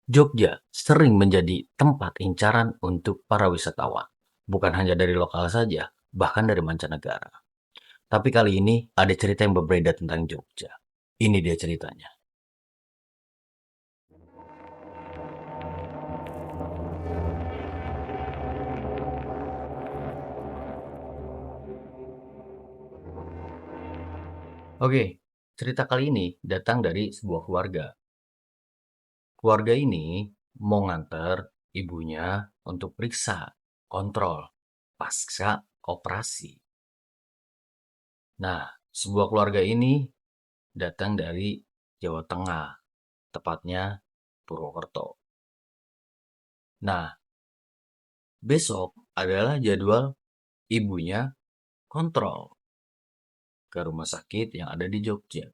Jogja sering menjadi tempat incaran untuk para wisatawan, bukan hanya dari lokal saja, bahkan dari mancanegara. Tapi kali ini ada cerita yang berbeda tentang Jogja. Ini dia ceritanya. Oke, cerita kali ini datang dari sebuah keluarga. Keluarga ini mau nganter ibunya untuk periksa, kontrol, pasca operasi. Nah, sebuah keluarga ini datang dari Jawa Tengah, tepatnya Purwokerto. Nah, besok adalah jadwal ibunya kontrol ke rumah sakit yang ada di Jogja.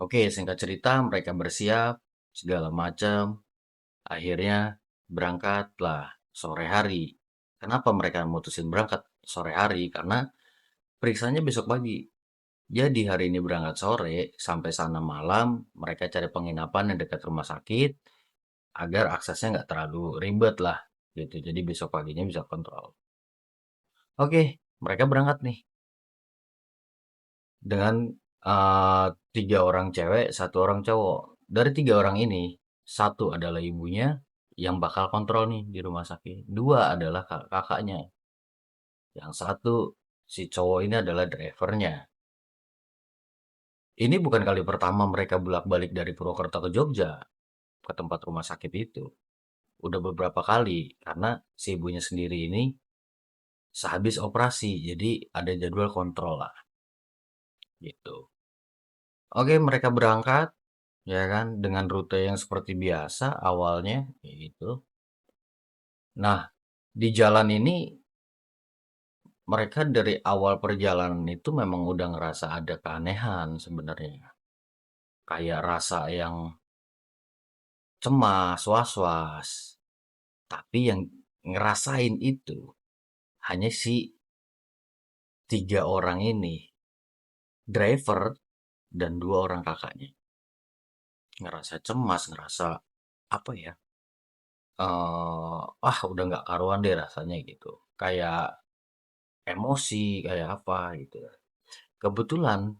Oke, singkat cerita mereka bersiap segala macam. Akhirnya berangkatlah sore hari. Kenapa mereka mutusin berangkat sore hari? Karena periksanya besok pagi. Jadi hari ini berangkat sore sampai sana malam. Mereka cari penginapan yang dekat rumah sakit agar aksesnya nggak terlalu ribet lah gitu. Jadi besok paginya bisa kontrol. Oke, mereka berangkat nih dengan tiga orang cewek, satu orang cowok. Dari tiga orang ini, satu adalah ibunya yang bakal kontrol nih di rumah sakit. Dua adalah kakaknya. Yang satu si cowok ini adalah drivernya. Ini bukan kali pertama mereka bolak-balik dari Purwokerto ke Jogja ke tempat rumah sakit itu. Udah beberapa kali karena si ibunya sendiri ini sehabis operasi, jadi ada jadwal kontrol lah gitu. Oke, mereka berangkat ya kan dengan rute yang seperti biasa awalnya kayak gitu. Nah, di jalan ini mereka dari awal perjalanan itu memang udah ngerasa ada keanehan sebenarnya. Kayak rasa yang cemas, was-was. Tapi yang ngerasain itu hanya si tiga orang ini, driver dan dua orang kakaknya. Ngerasa cemas, ngerasa apa ya? Udah nggak karuan deh rasanya gitu. Kayak emosi, kayak apa gitu. Kebetulan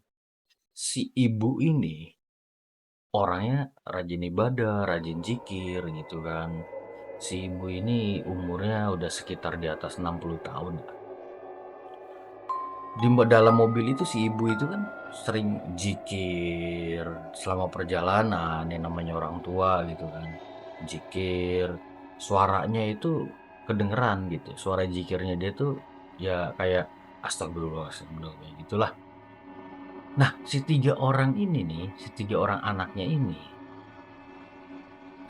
si ibu ini orangnya rajin ibadah, rajin zikir gitu kan. Si ibu ini umurnya udah sekitar di atas 60 tahun. Di dalam mobil itu si ibu itu kan sering zikir selama perjalanan, yang namanya orang tua gitu kan. Zikir, suaranya itu kedengeran gitu. Suara zikirnya dia tuh ya kayak astagfirullah, astagfirullah kayak gitulah. Nah, si tiga orang ini nih, si tiga orang anaknya ini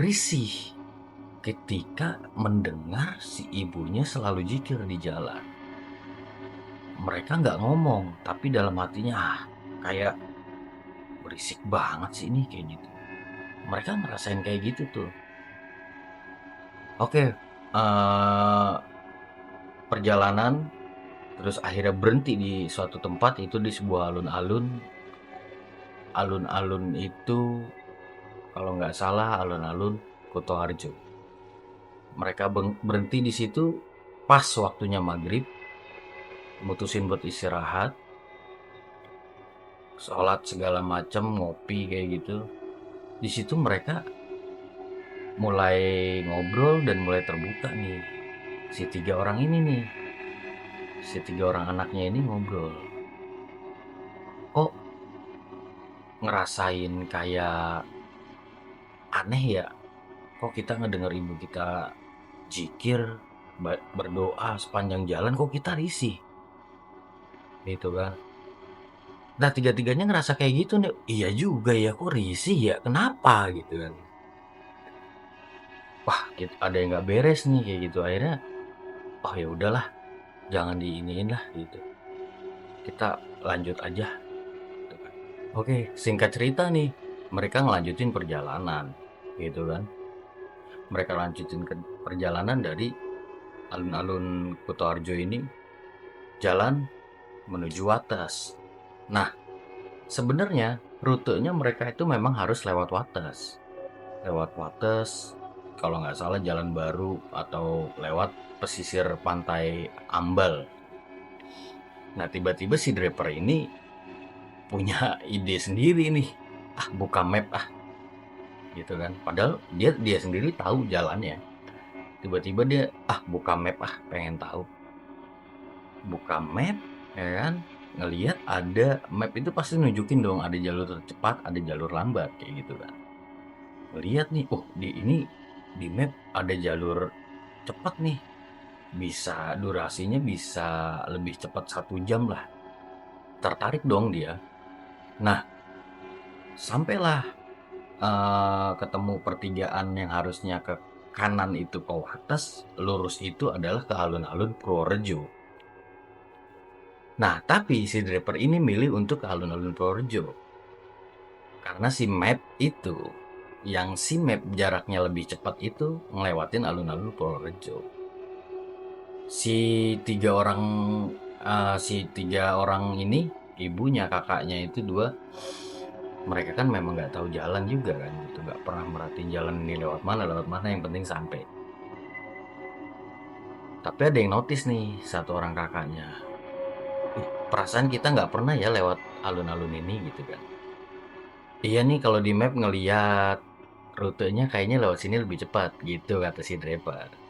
risih ketika mendengar si ibunya selalu zikir di jalan. Mereka nggak ngomong, tapi dalam hatinya kayak berisik banget sih ini kayak gitu. Mereka ngerasain kayak gitu tuh. Oke, perjalanan terus akhirnya berhenti di suatu tempat itu di sebuah alun-alun. Alun-alun itu kalau nggak salah alun-alun Kutoarjo. Mereka berhenti di situ pas waktunya maghrib, mutusin buat istirahat, sholat segala macam, ngopi kayak gitu. Di situ mereka mulai ngobrol dan mulai terbuka nih. Si tiga orang ini nih, si tiga orang anaknya ini ngobrol. Kok ngerasain kayak aneh ya? Kok kita ngedenger ibu kita jikir, berdoa sepanjang jalan, kok kita risih? Gitu kan. Nah, tiga-tiganya ngerasa kayak gitu nih. Iya juga ya, kok risih ya? Kenapa gitu kan? Wah, gitu, ada yang nggak beres nih kayak gitu. Akhirnya, oh ya udahlah, jangan diiniin lah gitu. Kita lanjut aja. Gitu kan. Oke, singkat cerita nih, mereka ngelanjutin perjalanan, gitu kan. Mereka lanjutin ke perjalanan dari alun-alun Kutoarjo ini, jalan menuju Wates. Nah, sebenarnya rutenya mereka itu memang harus lewat Wates. lewat Wates, kalau nggak salah Jalan Baru atau lewat pesisir pantai Ambal. Nah tiba-tiba si driver ini punya ide sendiri nih, buka map gitu kan. Padahal dia sendiri tahu jalannya. Tiba-tiba dia buka map pengen tahu. Buka map ya kan, ngelihat ada map itu pasti nunjukin dong ada jalur cepat, ada jalur lambat kayak gitu kan. Ngelihat nih, di map ada jalur cepat nih. Bisa durasinya bisa lebih cepat 1 jam lah. Tertarik dong dia. Nah, sampailah ketemu pertigaan yang harusnya ke kanan itu ke Wates, lurus itu adalah ke alun-alun Purworejo. Nah, tapi si driver ini milih untuk ke alun-alun Purworejo. Karena si map jaraknya lebih cepat itu ngelewatin alun-alun Purworejo. Si tiga orang ini, ibunya, kakaknya itu dua, mereka kan memang nggak tahu jalan juga kan gitu, nggak pernah merhatiin jalan ini lewat mana, yang penting sampai. Tapi ada yang notice nih, satu orang kakaknya, perasaan kita nggak pernah ya lewat alun-alun ini gitu kan. Iya nih, kalau di map ngeliat rutenya kayaknya lewat sini lebih cepat gitu kata si driver.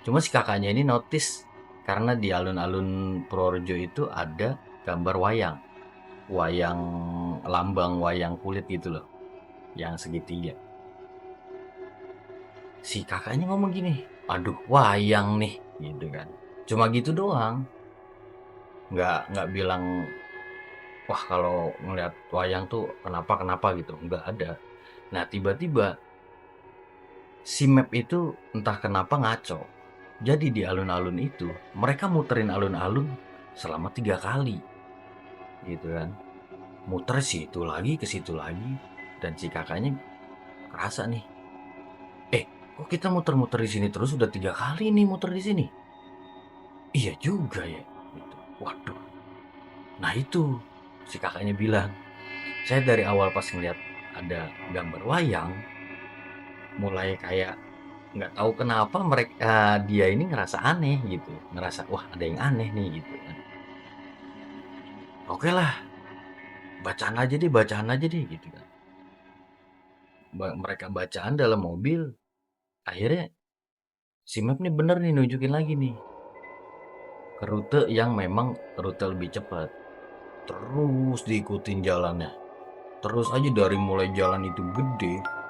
Cuma si kakaknya ini notice karena di alun-alun Purworejo itu ada gambar wayang, wayang lambang wayang kulit gitu loh, yang segitiga. Si kakaknya ngomong gini, aduh wayang nih gitu kan. Cuma gitu doang, nggak bilang wah kalau ngeliat wayang tuh kenapa kenapa gitu, nggak ada. Nah tiba-tiba si map itu entah kenapa ngaco. Jadi di alun-alun itu mereka muterin alun-alun selama 3 kali gitu kan. Muter situ lagi ke situ lagi, dan si kakaknya kerasa nih, kok kita muter-muter di sini terus, udah 3 kali nih muter di sini. Iya juga ya gitu. Waduh. Nah itu si kakaknya bilang, saya dari awal pas ngeliat ada gambar wayang, mulai kayak nggak tahu kenapa dia ini ngerasa aneh gitu, ngerasa wah ada yang aneh nih gitu kan. Oke lah, bacaan aja deh gitu kan. Mereka bacaan dalam mobil, akhirnya si map nih bener nih nunjukin lagi nih ke rute yang memang rute lebih cepat. Terus diikutin jalannya, terus aja dari mulai jalan itu gede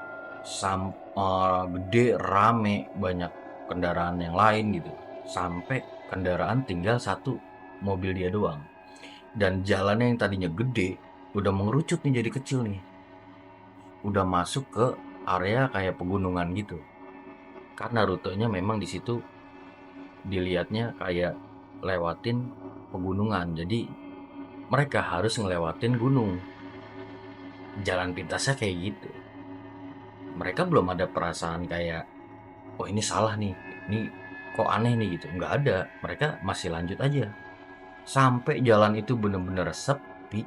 gede, rame, banyak kendaraan yang lain gitu, sampai kendaraan tinggal satu mobil dia doang. Dan jalannya yang tadinya gede udah mengerucut nih jadi kecil nih, udah masuk ke area kayak pegunungan gitu, karena rutenya memang di situ dilihatnya kayak lewatin pegunungan, jadi mereka harus ngelewatin gunung, jalan pintasnya kayak gitu. Mereka belum ada perasaan kayak oh ini salah nih, ini kok aneh nih gitu, nggak ada. Mereka masih lanjut aja sampai jalan itu bener-bener sepi,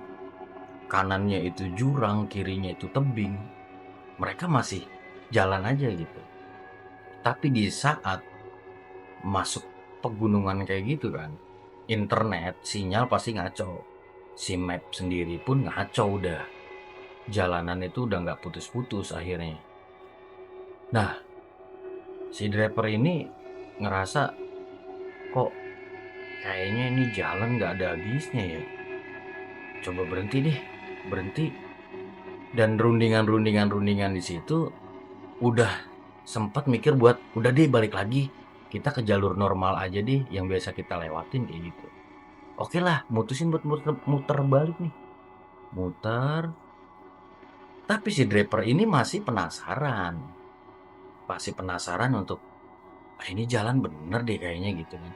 kanannya itu jurang, kirinya itu tebing, mereka masih jalan aja gitu. Tapi di saat masuk pegunungan kayak gitu kan, internet sinyal pasti ngaco, si map sendiri pun ngaco, udah jalanan itu udah nggak putus-putus akhirnya. Nah si driver ini ngerasa kok kayaknya ini jalan nggak ada habisnya ya. Coba berhenti deh, berhenti. Dan rundingan di situ udah sempat mikir buat udah deh balik lagi. Kita ke jalur normal aja deh yang biasa kita lewatin kayak gitu. Oke lah, mutusin buat muter balik nih. Muter. Tapi si driver ini masih penasaran. Masih penasaran untuk ini jalan bener deh kayaknya gitu kan.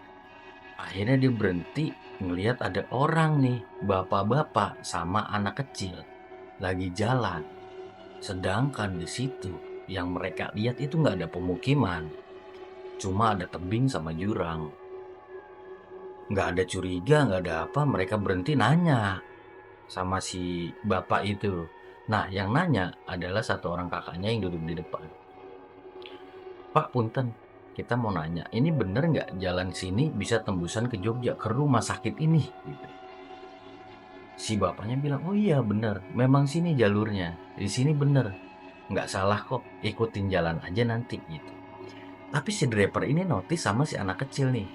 Akhirnya dia berhenti ngelihat ada orang nih, bapak-bapak sama anak kecil lagi jalan. Sedangkan di situ yang mereka lihat itu nggak ada pemukiman, cuma ada tebing sama jurang. Nggak ada curiga, nggak ada apa, mereka berhenti nanya sama si bapak itu. Nah, yang nanya adalah satu orang kakaknya yang duduk di depan. "Pak, punten, kita mau nanya, ini bener nggak jalan sini bisa tembusan ke Jogja, ke rumah sakit ini?" Gitu. Si bapaknya bilang, "Oh iya bener, memang sini jalurnya, di sini bener, nggak salah kok, ikutin jalan aja nanti," gitu. Tapi si driver ini notice sama si anak kecil nih.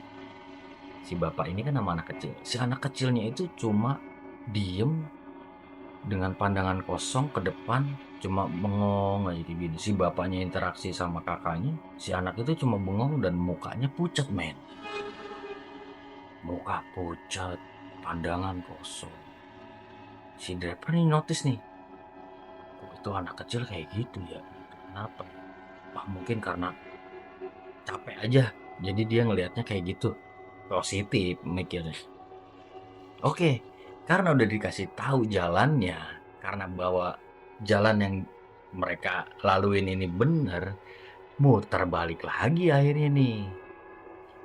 Si bapak ini kan sama anak kecil. Si anak kecilnya itu cuma diem dengan pandangan kosong ke depan, cuma bengong aja kayak gini. Si bapaknya interaksi sama kakaknya, si anak itu cuma bengong dan mukanya pucat, men. Muka pucat, pandangan kosong. Si driver ini notice nih, kok itu anak kecil kayak gitu ya? Kenapa? Wah, mungkin karena capek aja. Jadi dia ngelihatnya kayak gitu. Positif mikirnya. Oke, karena udah dikasih tahu jalannya, karena bahwa jalan yang mereka laluin ini bener, muter balik lagi akhirnya nih.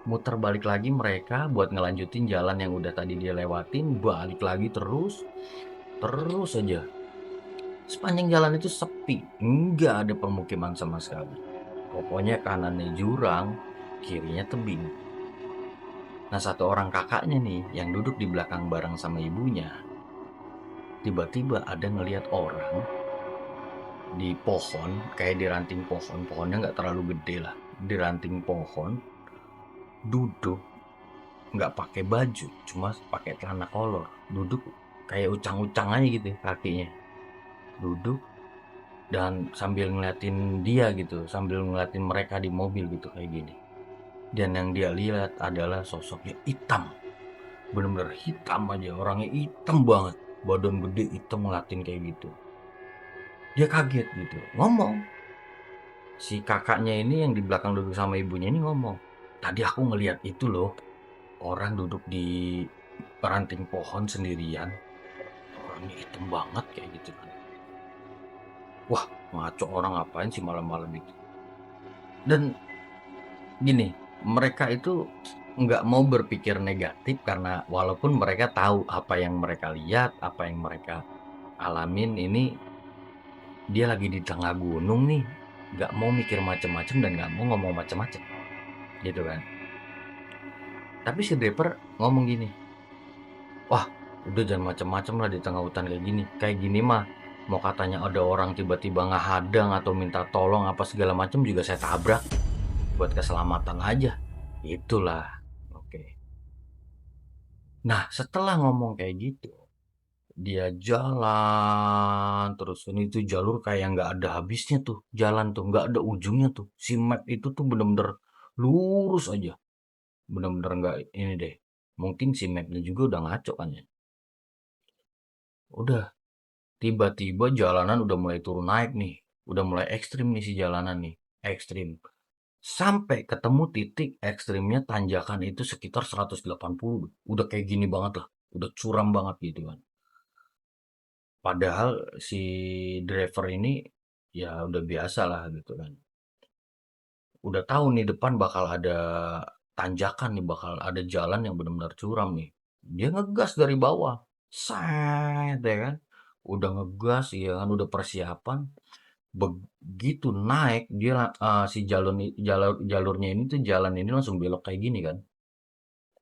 Muter balik lagi mereka buat ngelanjutin jalan yang udah tadi dia lewatin, balik lagi terus, terus aja. Sepanjang jalan itu sepi, nggak ada pemukiman sama sekali. Pokoknya kanannya jurang, kirinya tebing. Nah, satu orang kakaknya nih yang duduk di belakang bareng sama ibunya, tiba-tiba ada ngelihat orang di pohon, kayak di ranting pohon, pohonnya nggak terlalu gede lah, di ranting pohon, duduk, nggak pakai baju, cuma pakai celana kolor, duduk kayak ucang-ucang aja gitu kakinya, duduk dan sambil ngeliatin dia gitu, sambil ngeliatin mereka di mobil gitu kayak gini. Dan yang dia lihat adalah sosoknya hitam, bener-bener hitam aja, orangnya hitam banget, badan gede hitam ngeliatin kayak gitu. Dia kaget gitu, ngomong. Si kakaknya ini yang di belakang duduk sama ibunya ini ngomong, "Tadi aku ngeliat itu loh, orang duduk di ranting pohon sendirian, orangnya hitam banget kayak gitu kan." Wah, ngaco, orang ngapain sih malam-malam itu? Dan gini, mereka itu nggak mau berpikir negatif karena walaupun mereka tahu apa yang mereka lihat, apa yang mereka alamin ini, dia lagi di tengah gunung nih, nggak mau mikir macem-macem dan nggak mau ngomong macem-macem, gitu kan. Tapi si driver ngomong gini, "Wah, udah jangan macem-macem lah di tengah hutan kayak gini. Kayak gini mah, mau katanya ada orang tiba-tiba ngehadang atau minta tolong apa segala macem juga saya tabrak. Buat keselamatan aja." Itulah. Oke. Nah, setelah ngomong kayak gitu, dia jalan terus. Ini tuh jalur kayak nggak ada habisnya tuh. Jalan tuh, nggak ada ujungnya tuh. Si map itu tuh bener-bener lurus aja. Bener-bener nggak ini deh. Mungkin si mapnya juga udah ngaco kan ya. Udah, tiba-tiba jalanan udah mulai turun naik nih. Udah mulai ekstrim nih si jalanan nih. Ekstrim. Sampai ketemu titik ekstrimnya tanjakan itu sekitar 180. Udah kayak gini banget lah. Udah curam banget gitu kan. Padahal si driver ini ya udah biasa lah gitu kan. Udah tahu nih depan bakal ada tanjakan nih, bakal ada jalan yang benar-benar curam nih. Dia ngegas dari bawah. Set ya kan. Udah ngegas ya kan, udah persiapan. Begitu naik dia si jalurnya ini tuh jalan ini langsung belok kayak gini kan.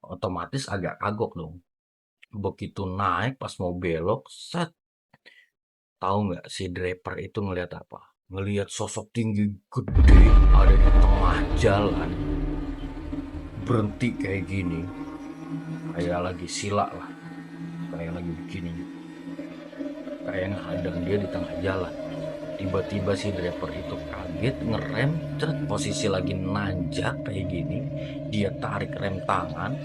Otomatis agak kagok dong. Begitu naik pas mau belok, set, tahu nggak si driver itu ngelihat apa? Ngelihat sosok tinggi gede ada di tengah jalan, berhenti kayak gini, kayak lagi sila lah, kayak lagi begini, kayak ngehadang dia di tengah jalan. Tiba-tiba si driver itu kaget, ngerem, posisi lagi nanjak kayak gini, dia tarik rem tangan,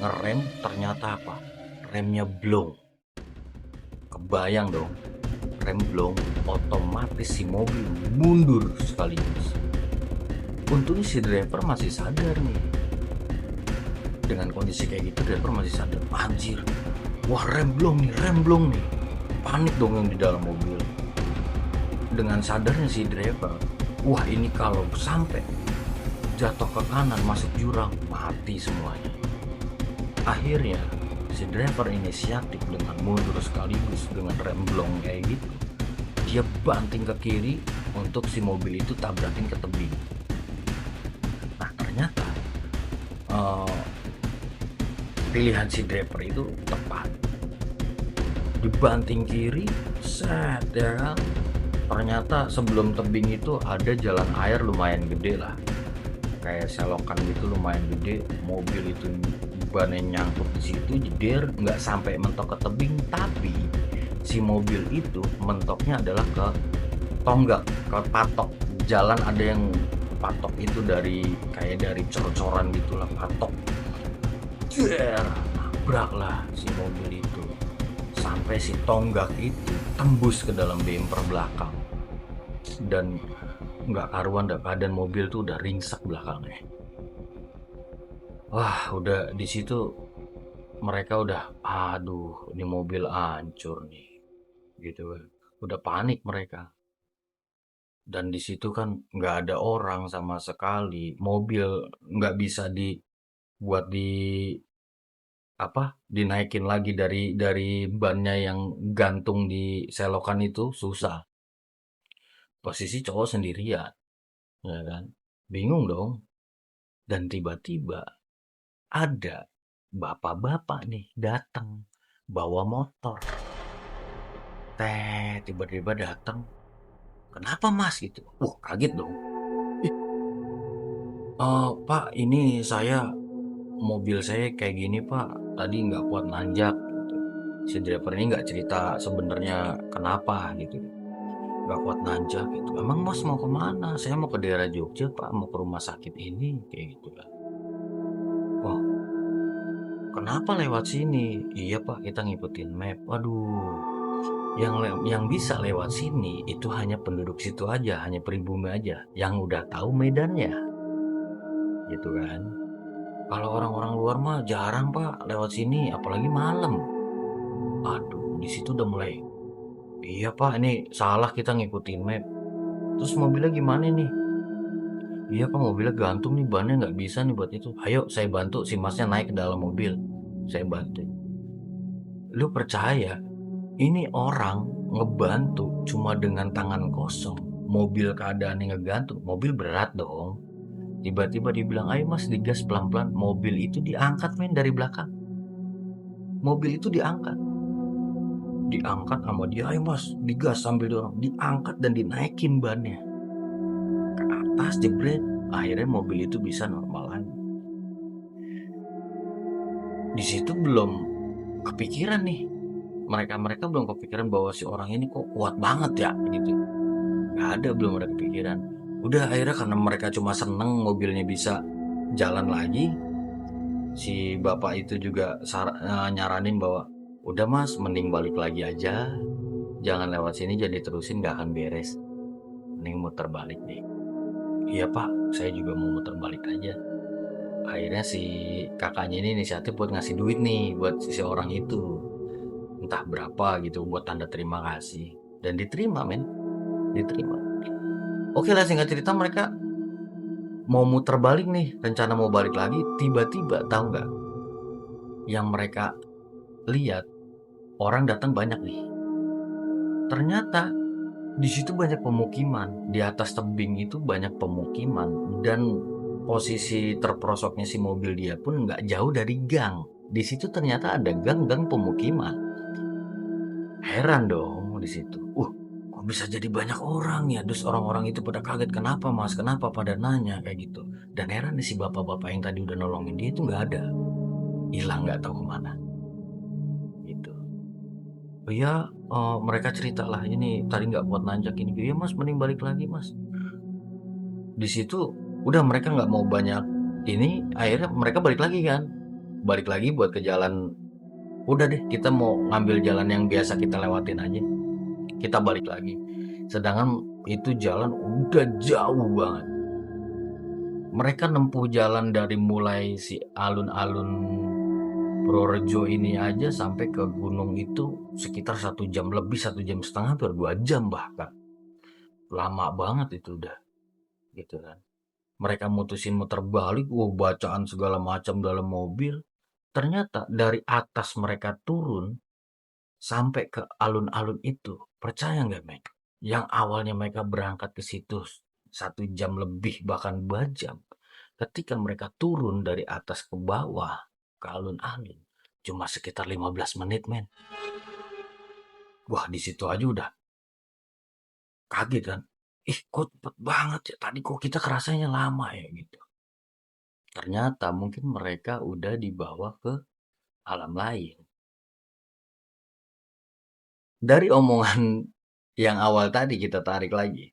ngerem, ternyata apa? Remnya blong. Kebayang dong, rem blong, otomatis si mobil mundur sekaligus. Untungnya si driver masih sadar nih. Dengan kondisi kayak gitu, driver masih sadar. Anjir, wah rem blong nih. Panik dong yang di dalam mobil. Dengan sadarnya si driver, wah ini kalau sampai jatuh ke kanan masuk jurang, mati semuanya. Akhirnya si driver inisiatif dengan mundur sekaligus dengan rem blong kayak gitu. dia banting ke kiri untuk si mobil itu tabrakin ke tebing. Nah ternyata eh, pilihan si driver itu tepat, dibanting kiri, set ya kan. Ternyata sebelum tebing itu ada jalan air lumayan gede lah, kayak selokan gitu lumayan gede. Mobil itu bannya nyangkut di situ, jeder, nggak sampai mentok ke tebing, tapi si mobil itu mentoknya adalah ke tonggak, ke patok jalan. Ada yang patok itu dari kayak dari cor-coran gitulah, patok. Jeder, nabraklah si mobil itu sampai si tonggak itu tembus ke dalam bumper belakang, dan nggak karuan, keadaan mobil tuh udah ringsek belakangnya. Wah udah di situ mereka udah, aduh ini mobil hancur nih gitu kan. Udah panik mereka, dan di situ kan nggak ada orang sama sekali, mobil nggak bisa dibuat di apa, dinaikin lagi dari bannya yang gantung di selokan itu, susah. Posisi cowok sendirian, ya kan, bingung dong. Dan tiba-tiba ada bapak-bapak nih datang bawa motor, teh tiba-tiba datang. Kenapa mas gitu? Kaget dong. Pak ini saya, mobil saya kayak gini pak, tadi nggak kuat nanjak gitu. Si driver ini nggak cerita sebenarnya kenapa gitu, nggak kuat nanjak gitu. Emang mas mau kemana? Saya mau ke daerah Jogja pak, mau ke rumah sakit ini kayak gitu kan. Oh, kenapa lewat sini? Iya pak, kita ngikutin map. Waduh, yang bisa lewat sini itu hanya penduduk situ aja, hanya pribumi aja yang udah tahu medannya, gitu kan. Kalau orang-orang luar mah jarang pak lewat sini, apalagi malam. Aduh, di situ udah mulai. Iya pak, ini salah kita ngikutin map. Terus mobilnya gimana nih? Iya pak, mobilnya gantung nih, bannya nggak bisa nih buat itu. Ayo saya bantu si masnya naik ke dalam mobil. Saya bantu. Lu percaya? Ini orang ngebantu cuma dengan tangan kosong. Mobil keadaannya ngegantung, mobil berat dong. Tiba-tiba dibilang, ayo mas digas pelan-pelan. Mobil itu diangkat men dari belakang. Mobil itu diangkat. Diangkat sama dia, ayo mas digas sambil dorong. Diangkat dan dinaikin bannya ke atas, jebret. Akhirnya mobil itu bisa normal lagi. Di situ belum kepikiran nih. Mereka belum kepikiran bahwa si orang ini kok kuat banget ya gitu. Nggak ada, belum ada kepikiran. Udah akhirnya karena mereka cuma seneng mobilnya bisa jalan lagi, si bapak itu juga nyaranin bahwa udah mas mending balik lagi aja, jangan lewat sini, jadi terusin nggak akan beres, mending muter balik deh. Iya pak, saya juga mau muter balik aja. Akhirnya si kakaknya ini inisiatif buat ngasih duit nih buat si orang itu, entah berapa gitu, buat tanda terima kasih, dan diterima men, diterima. Oke lah, singkat cerita mereka mau muter balik nih, rencana mau balik lagi, tiba-tiba tahu nggak yang mereka lihat? Orang datang banyak nih. Ternyata di situ banyak pemukiman, di atas tebing itu banyak pemukiman, dan posisi terperosoknya si mobil dia pun nggak jauh dari gang. Di situ ternyata ada gang-gang pemukiman. Heran dong di situ. Kok bisa jadi banyak orang ya? Terus orang-orang itu pada kaget, kenapa mas? Kenapa pada nanya kayak gitu? Dan heran nih, si bapak-bapak yang tadi udah nolongin dia itu nggak ada, hilang nggak tahu kemana gitu. Oh iya, mereka cerita lah, ini tadi nggak kuat nanjak ini. Iya mas, mending balik lagi mas. Di situ udah mereka nggak mau banyak ini, akhirnya mereka balik lagi kan, balik lagi buat ke jalan. Udah deh, kita mau ngambil jalan yang biasa kita lewatin aja, kita balik lagi. Sedangkan itu jalan udah jauh banget. Mereka nempuh jalan dari mulai si alun-alun Purworejo ini aja sampai ke gunung itu sekitar 1 jam lebih, 1,5 jam, hampir 2 jam bahkan. Lama banget itu udah, gitu kan. Mereka mutusin muter balik, bacaan segala macam dalam mobil. Ternyata dari atas mereka turun sampai ke alun-alun itu, percaya nggak, Meg? Yang awalnya mereka berangkat ke situ 1 jam lebih bahkan 2 jam. Ketika mereka turun dari atas ke bawah ke alun-alun cuma sekitar 15 menit men. Wah di situ aja udah kaget kan. Ih kok cepet banget ya. Tadi kok kita kerasanya lama ya gitu. Ternyata mungkin mereka udah dibawa ke alam lain. Dari omongan yang awal tadi kita tarik lagi.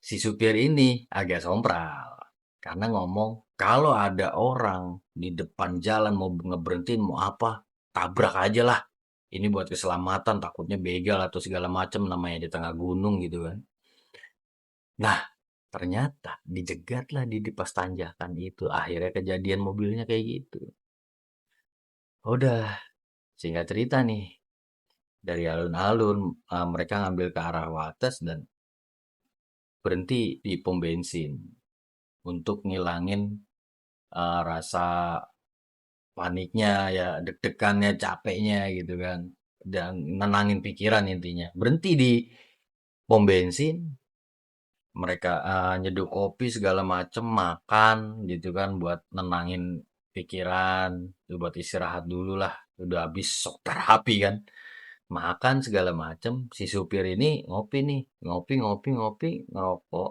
Si supir ini agak sompral. Karena ngomong, kalau ada orang di depan jalan mau ngeberhentiin mau apa, tabrak aja lah. Ini buat keselamatan, takutnya begal atau segala macam namanya di tengah gunung gitu kan. Nah, ternyata dijegatlah di pas tanjakan itu. Akhirnya kejadian mobilnya kayak gitu. Udah, singkat cerita nih, dari alun-alun mereka ngambil ke arah Wates dan berhenti di pom bensin untuk ngilangin rasa paniknya ya, deg-degannya, capeknya gitu kan. Dan nenangin pikiran intinya. Berhenti di pom bensin, mereka nyeduh kopi segala macem, makan gitu kan buat nenangin pikiran, buat istirahat dulu lah. Udah habis shock terapi kan. Makan segala macem, si supir ini ngopi nih, ngopi, ngopi, ngopi, ngerokok.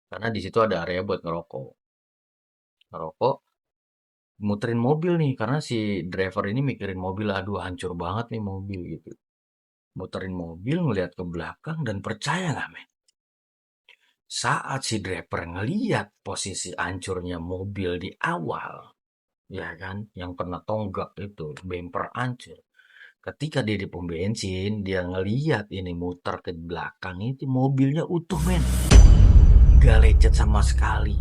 Karena di situ ada area buat ngerokok. Ngerokok, muterin mobil nih, karena si driver ini mikirin mobil, aduh hancur banget nih mobil gitu. Muterin mobil, ngeliat ke belakang, dan percaya nggak men? Saat si driver ngeliat posisi hancurnya mobil di awal, ya kan, yang kena tonggak itu, bumper hancur. Ketika dia di pom bensin, dia ngeliat ini muter ke belakang itu mobilnya utuh men. Gak lecet sama sekali.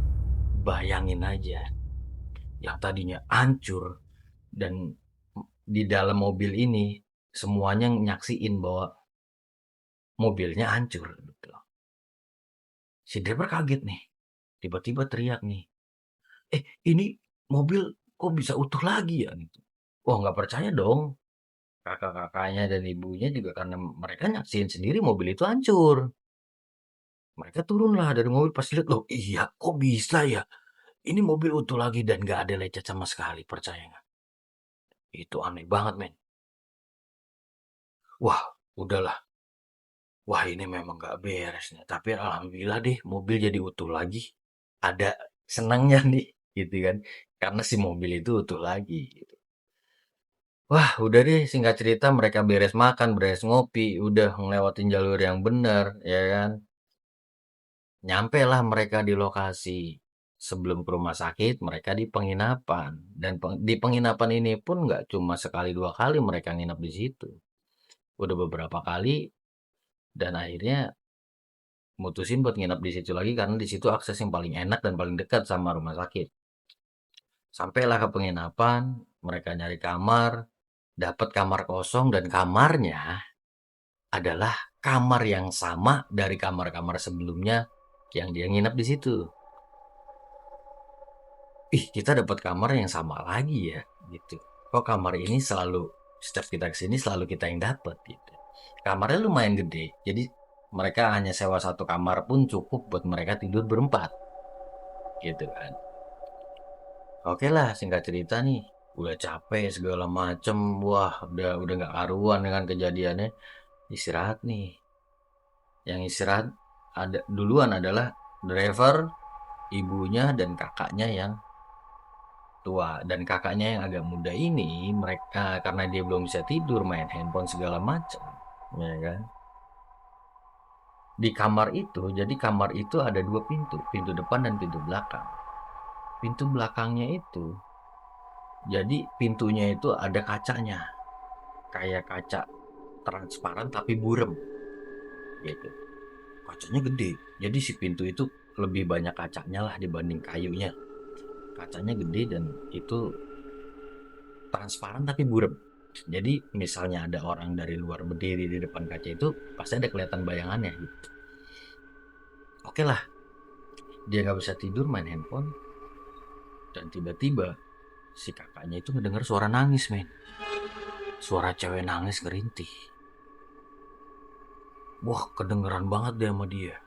Bayangin aja, yang tadinya hancur dan di dalam mobil ini semuanya nyaksiin bahwa mobilnya hancur gitu. Si driver kaget nih, tiba-tiba teriak nih, ini mobil kok bisa utuh lagi ya gitu. Wah nggak percaya dong, kakak-kakaknya dan ibunya juga karena mereka nyaksiin sendiri mobil itu hancur. Mereka turunlah dari mobil pas lihat, loh iya kok bisa ya, ini mobil utuh lagi dan nggak ada lecet sama sekali, percaya nggak? Itu aneh banget men. Wah udahlah, wah ini memang nggak beres nih. Tapi alhamdulillah deh mobil jadi utuh lagi. Ada senangnya nih gitu kan, karena si mobil itu utuh lagi gitu. Wah, udah deh singkat cerita mereka beres makan, beres ngopi, udah ngelewatin jalur yang bener, ya kan. Nyampe lah mereka di lokasi. Sebelum ke rumah sakit, mereka di penginapan. Dan di penginapan ini pun nggak cuma sekali dua kali mereka nginep di situ. Udah beberapa kali dan akhirnya mutusin buat nginep di situ lagi karena di situ akses yang paling enak dan paling dekat sama rumah sakit. Sampailah ke penginapan, mereka nyari kamar, dapat kamar kosong dan kamarnya adalah kamar yang sama dari kamar-kamar sebelumnya yang dia nginep di situ. Ih, kita dapat kamar yang sama lagi ya, gitu. Kok kamar ini selalu setiap kita kesini selalu kita yang dapat gitu. Kamarnya lumayan gede, jadi mereka hanya sewa satu kamar pun cukup buat mereka tidur berempat, gitu kan. Oke lah, singkat cerita nih, udah capek segala macem, wah udah nggak karuan dengan kejadiannya, istirahat nih. Yang istirahat ada duluan adalah driver, ibunya dan kakaknya yang tua dan kakaknya yang agak muda ini mereka karena dia belum bisa tidur main handphone segala macam, ya kan. Di kamar itu, jadi kamar itu ada dua pintu, pintu depan dan pintu belakang. Pintu belakangnya itu, jadi pintunya itu ada kacanya, kayak kaca transparan tapi burem gitu. Kacanya gede, jadi si pintu itu lebih banyak kacanya lah dibanding kayunya. Kacanya gede dan itu transparan tapi buram. Jadi misalnya ada orang dari luar berdiri di depan kaca itu pasti ada kelihatan bayangannya gitu. Oke lah, dia nggak bisa tidur main handphone dan tiba-tiba si kakaknya itu ngedenger suara nangis men. Suara cewek nangis ngerintih. Wah, kedengeran banget deh sama dia.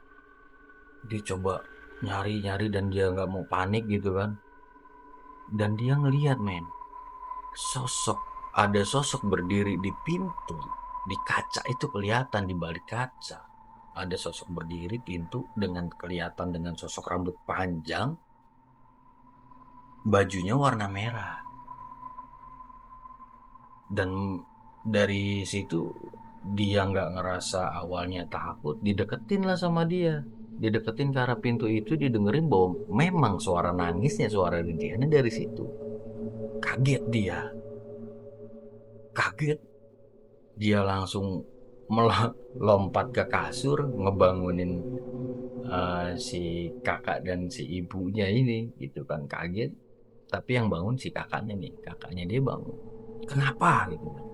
Dia coba nyari-nyari dan dia nggak mau panik gitu kan. Dan dia ngeliat men, ada sosok berdiri di pintu. Di kaca itu kelihatan, di balik kaca. Ada sosok berdiri pintu dengan kelihatan dengan sosok rambut panjang, bajunya warna merah. Dan dari situ dia nggak ngerasa awalnya takut, dideketin lah sama dia, dideketin ke arah pintu itu, didengerin bahwa memang suara nangisnya, suara rintihannya dari situ. Kaget dia, kaget dia langsung melompat ke kasur ngebangunin si kakak dan si ibunya ini gitu kan. Kaget, tapi yang bangun si kakaknya nih, kakaknya dia bangun. Kenapa gitu kan?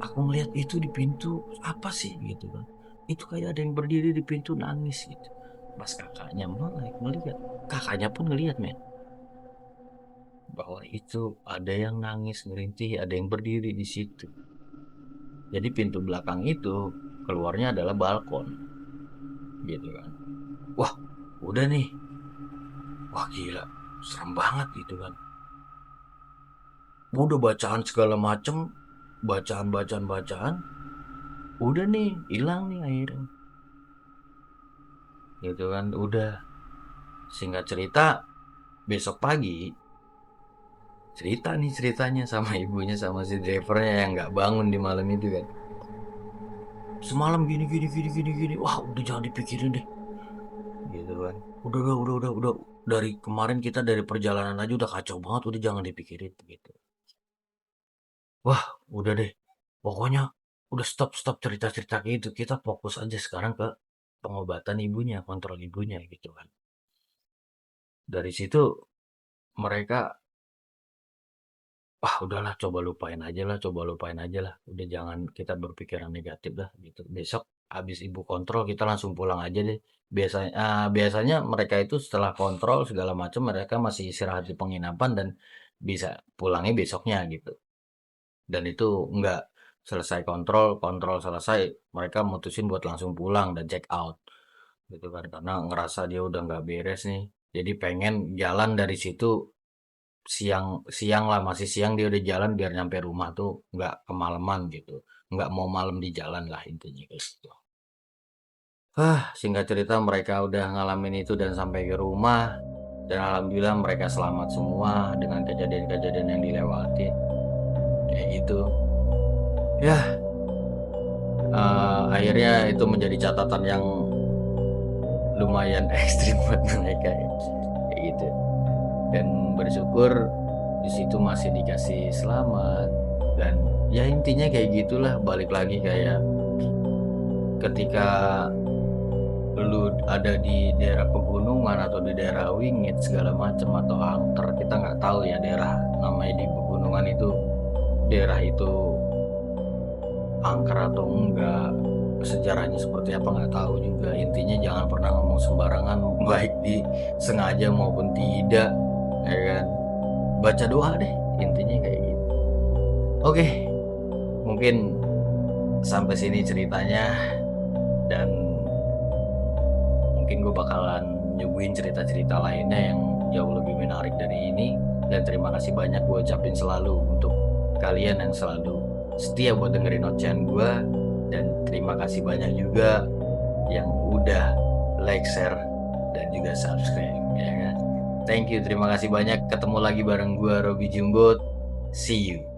Aku ngeliat itu di pintu, apa sih gitu kan? Itu kayak ada yang berdiri di pintu nangis gitu. Pas kakaknya melek melihat, kakaknya pun ngeliat men, bahwa itu ada yang nangis ngerintih, ada yang berdiri di situ. Jadi pintu belakang itu keluarnya adalah balkon gitu kan. Wah, udah nih. Wah gila, serem banget gitu kan. Udah bacaan segala macem, bacaan, udah nih, hilang nih akhirnya. Gitu kan, udah. Singkat cerita, besok pagi cerita nih ceritanya sama ibunya sama si drivernya yang nggak bangun di malam itu kan. Semalam gini gini gini gini gini. Wah, udah jangan dipikirin deh. Gitu kan. Udah. Dari kemarin kita dari perjalanan aja udah kacau banget, udah jangan dipikirin gitu. Wah, udah deh. Pokoknya udah stop cerita-cerita gitu. Kita fokus aja sekarang ke pengobatan ibunya, kontrol ibunya gitu kan. Dari situ mereka, wah udahlah coba lupain aja lah. Udah jangan kita berpikiran negatif lah gitu. Besok habis ibu kontrol kita langsung pulang aja deh. Biasanya mereka itu setelah kontrol segala macam mereka masih istirahat di penginapan dan bisa pulangnya besoknya gitu. Dan itu enggak, selesai kontrol selesai mereka mutusin buat langsung pulang dan check out gitu kan, karena ngerasa dia udah nggak beres nih, jadi pengen jalan dari situ siang siang lah, masih siang dia udah jalan biar nyampe rumah tuh nggak kemalaman gitu, nggak mau malam di jalan lah intinya kayak gitu. Singkat cerita mereka udah ngalamin itu dan sampai ke rumah, dan alhamdulillah mereka selamat semua dengan kejadian-kejadian yang dilewati kayak gitu ya. Akhirnya itu menjadi catatan yang lumayan ekstrim buat mereka ya. Kayak gitu. Dan bersyukur di situ masih dikasih selamat, dan ya intinya kayak gitulah, balik lagi kayak ketika lu ada di daerah pegunungan atau di daerah wingit segala macam atau angker, kita nggak tahu ya daerah namanya di pegunungan itu daerah itu angker atau enggak, sejarahnya seperti apa nggak tahu juga. Intinya jangan pernah ngomong sembarangan, baik di sengaja maupun tidak, ya kan. Baca doa deh, intinya kayak gitu. Oke, mungkin sampai sini ceritanya, dan mungkin gue bakalan nyuguhin cerita-cerita lainnya yang jauh lebih menarik dari ini. Dan terima kasih banyak gue ucapin selalu untuk kalian yang selalu setia buat dengerin ocehan gue, dan terima kasih banyak juga yang udah like, share, dan juga subscribe ya kan. Thank you, terima kasih banyak. Ketemu lagi bareng gue Robi Jumbot. See you.